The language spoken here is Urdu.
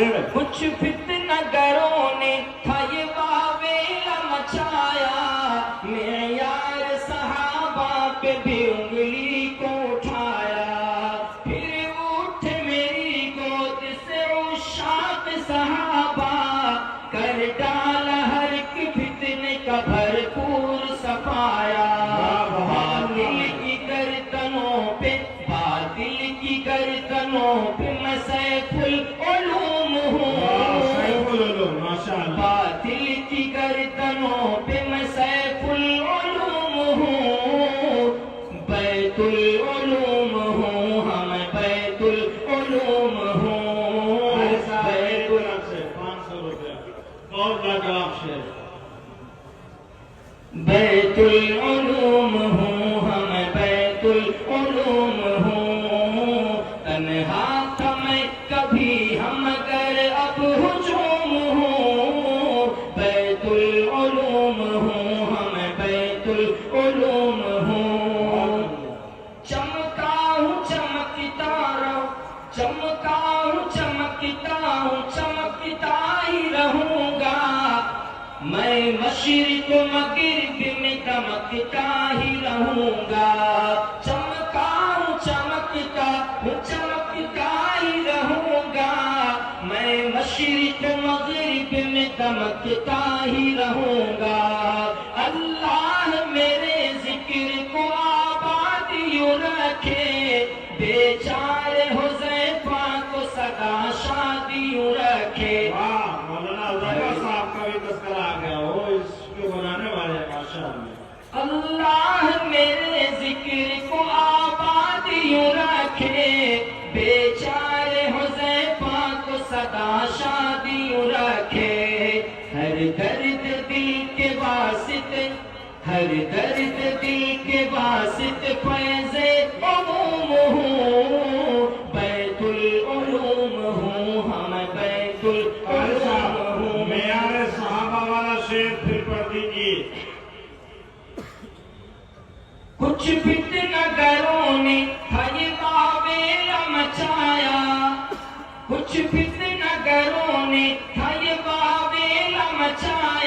شیر ہے. کچھ فتنگروں نے تھا یہ واویلا مچایا، معیار صحابہ پہ بھی انگلی کو اٹھایا، پھر اٹھ میری گود سے عشاق صحابہ، کر ڈالا ہر ایک فتنے کا بھرپور صفایا. باطل کی گردنوں پہ، باطل کی گردنوں پہ میں سیف العلوم ہوں. سیف العلوم ماشاء اللہ. باطل کی گردنوں پہ میں سیف العلوم ہوں، بیت العلوم ہوں، ہم بیت العلوم ہوں. بیت العلوم سے 500 روپے بہت لاجواب شیر. بیت العلوم ہوں، ہم بیت العلوم ہوں. تنہا تھا میں کبھی ہم اگر اب ہجوم ہوں، بیت العلوم ہوں، ہم بیت العلوم ہوں. چمکا ہوں چمکتا رہوں، چمکا ہوں چمکتا ہوں، چمکتا ہی رہوں گا. میں مشرق و مغرب میں دمکتا ہی رہوں گا. چمکا ہوں چمکتا ہوں، چمکتا ہی رہوں گا. میں مشرق و مغرب میں دمکتا ہی رہوں گا. اللہ میرے ذکر کو آباد یوں رکھے، بیچارے حذیفہ کو سدا شادی یوں رکھے. واہ، مولانا ظفر صاحب کا بھی تذکرہ آ گیا، وہ اس کو بنانے والے ہیں ماشاء اللہ. اللہ میرے ذکر کو آباد یوں رکھے، بیچارے حذیفہ کو سدا شادی یوں رکھے. ہر درد دل کے واسطے، ہر درد دل کے واسطے فیض عموم ہوں، بیت العلوم ہوں، ہم بیت العلوم ہوں. معیار صحابہ والا شیر پھر پڑھ دیجیے. کچھ فتنگروں نے تھا یہ واویلا مچایا، کچھ فتنگروں نے تھا یہ واویلا مچایا.